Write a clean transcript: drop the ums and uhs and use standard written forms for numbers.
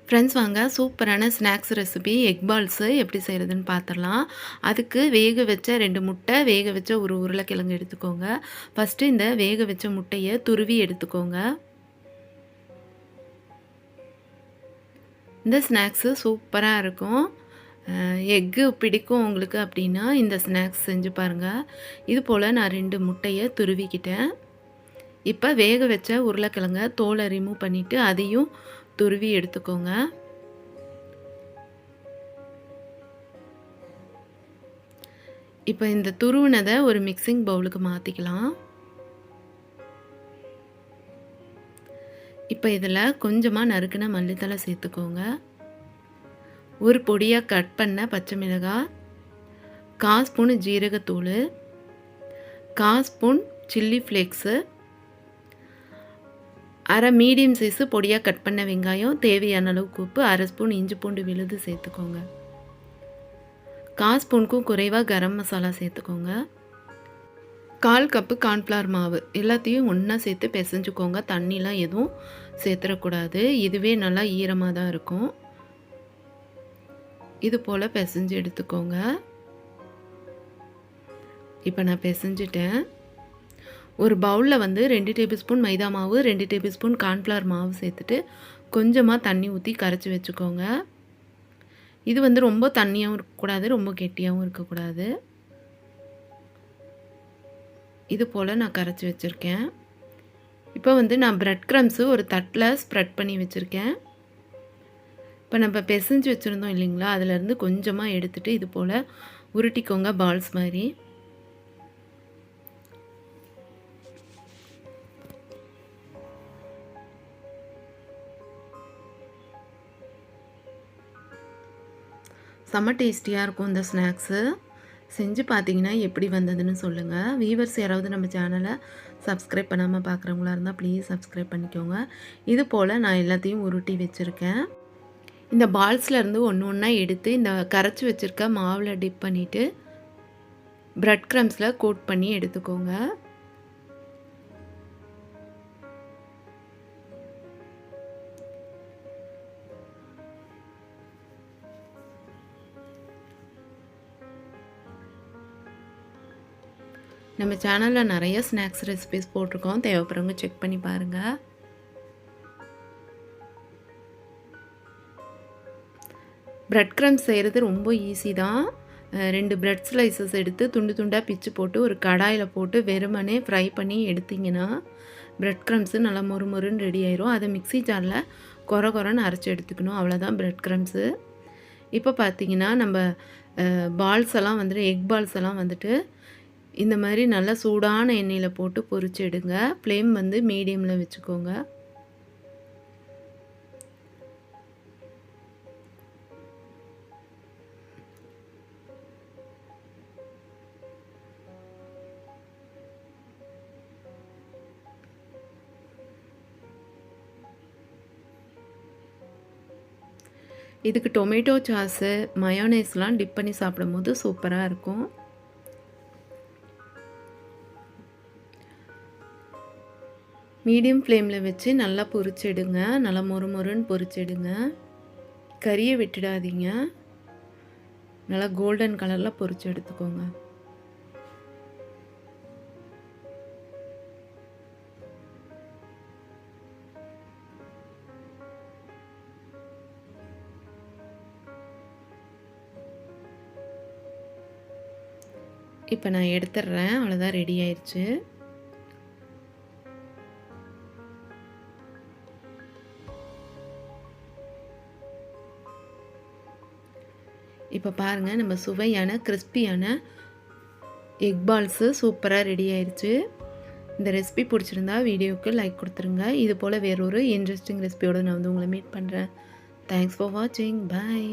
Friends வாங்க சூப்பரான snacks recipe egg balls எப்படி செய்கிறதுன்னு பார்த்துடலாம். அதுக்கு வேக வச்ச 2 முட்டை, வேக வச்ச ஒரு உருளைக்கிழங்கு எடுத்துக்கோங்க. ஃபஸ்ட்டு இந்த வேக வச்ச முட்டையை துருவி எடுத்துக்கோங்க. இந்த ஸ்நாக்ஸு சூப்பராக இருக்கும். எக்கு பிடிக்கும் உங்களுக்கு அப்படின்னா இந்த ஸ்நாக்ஸ் செஞ்சு பாருங்கள். இது போல் நான் 2 முட்டையை துருவிக்கிட்டேன். இப்போ வேக வச்ச உருளைக்கிழங்க தோலை ரிமூவ் பண்ணிவிட்டு அதையும் துருவி எடுத்துக்கோங்க. இப்போ இந்த துருவினதை ஒரு மிக்சிங் பவுலுக்கு மாற்றிக்கலாம். இப்போ இதில் கொஞ்சமாக நறுக்கின மல்லித்தலை சேர்த்துக்கோங்க. ஒரு பொடியாக கட் பண்ண பச்சை மிளகாய், 1/4 ஸ்பூன் ஜீரகத்தூள், 1/4 ஸ்பூன் சில்லி ஃப்ளேக்ஸு, அரை மீடியம் சைஸு பொடியாக கட் பண்ண வெங்காயம், தேவையான அளவுக்கு உப்பு, 1/2 ஸ்பூன் இஞ்சி பூண்டு விழுது சேர்த்துக்கோங்க. 1/4 ஸ்பூனுக்கும் குறைவாக கரம் மசாலா சேர்த்துக்கோங்க. 1/4 கப்பு கார்ன்ஃப்ளவர் மாவு எல்லாத்தையும் ஒன்றா சேர்த்து பிசைஞ்சுக்கோங்க. தண்ணிலாம் எதுவும் சேர்த்துடக்கூடாது. இதுவே நல்லா ஈரமாக தான் இருக்கும். இது போல் பிசைஞ்சு எடுத்துக்கோங்க. இப்போ நான் பிசைஞ்சிட்டேன். ஒரு பவுலில் 2 டேபிள் ஸ்பூன் மைதா மாவு, 2 டேபிள் ஸ்பூன் கார்ன்ஃப்ளவர் மாவு சேர்த்துட்டு கொஞ்சமாக தண்ணி ஊற்றி கரைச்சி வச்சுக்கோங்க. இது ரொம்ப தண்ணியாகவும் இருக்கக்கூடாது, ரொம்ப கெட்டியாகவும் இருக்கக்கூடாது. இது போல் நான் கரைச்சி வச்சுருக்கேன். இப்போ நான் பிரெட் க்ரம்ஸு ஒரு தட்டில் ஸ்ப்ரெட் பண்ணி வச்சுருக்கேன். இப்போ நம்ம பிசைஞ்சு வச்சுருந்தோம் இல்லைங்களா, அதிலேருந்து கொஞ்சமாக எடுத்துகிட்டு இது போல் உருட்டிக்கோங்க பால்ஸ் மாதிரி. செம்ம டேஸ்டியாக இருக்கும் இந்த ஸ்நாக்ஸு. செஞ்சு பார்த்தீங்கன்னா எப்படி வந்ததுன்னு சொல்லுங்கள். வியூவர்ஸ் யாராவது நம்ம சேனலை சப்ஸ்கிரைப் பண்ணாமல் பார்க்குறவங்களா இருந்தால் ப்ளீஸ் சப்ஸ்கிரைப் பண்ணிக்கோங்க. இது போல் நான் எல்லாத்தையும் உருட்டி வச்சுருக்கேன். இந்த பால்ஸ்லேருந்து ஒன்று ஒன்றா எடுத்து இந்த கரைச்சி வச்சுருக்க மாவில் டிப் பண்ணிவிட்டு பிரெட் க்ரம்ஸில் கோட் பண்ணி எடுத்துக்கோங்க. நம்ம சேனலில் நிறைய ஸ்நாக்ஸ் ரெசிபிஸ் போட்டிருக்கோம். தேவைப்படுறவங்க செக் பண்ணி பாருங்கள். பிரெட் க்ரம்ஸ் செய்கிறது ரொம்ப ஈஸி தான். 2 பிரெட் ஸ்லைசஸ் எடுத்து துண்டு துண்டாக பிச்சு போட்டு ஒரு கடாயில் போட்டு வெறுமனே ஃப்ரை பண்ணி எடுத்திங்கன்னா பிரெட் க்ரம்ஸு நல்லா மொறுமொறுன்னு ரெடி ஆயிரும். அதை மிக்ஸி ஜாரில் கொரன்னு அரைச்சி எடுத்துக்கணும். அவ்வளோதான் பிரெட் க்ரம்ஸு. இப்போ பார்த்தீங்கன்னா நம்ம பால்ஸ் எல்லாம் எக் பால்ஸ் எல்லாம் இந்த மாதிரி நல்லா சூடான எண்ணெயில் போட்டு பொரிச்சு எடுங்க. ஃப்ளேம் மீடியமில் வச்சுக்கோங்க. இதுக்கு டொமேட்டோ சாஸு, மயோனைஸ்லாம் டிப் பண்ணி சாப்பிடும்போது சூப்பராக இருக்கும். மீடியம் ஃப்ளேமில் வச்சு நல்லா பொரிச்சிடுங்க. நல்லா மொறுன்னு பொரிச்சிடுங்க. கறியை விட்டுடாதீங்க. நல்லா கோல்டன் கலரில் பொரிச்சு எடுத்துக்கோங்க. இப்போ நான் எடுத்துடுறேன். அவ்வளோதான், ரெடி ஆயிடுச்சு. இப்போ பாருங்கள், நம்ம சுவையான கிறிஸ்பியான எக் பால்ஸு சூப்பராக ரெடி ஆயிடுச்சு. இந்த ரெசிபி பிடிச்சிருந்தா வீடியோவுக்கு லைக் கொடுத்துருங்க. இது போல் வேறொரு இன்ட்ரெஸ்டிங் ரெசிபியோடு நான் உங்களை மீட் பண்ணுறேன். தேங்க்ஸ் ஃபார் வாட்சிங். பாய்.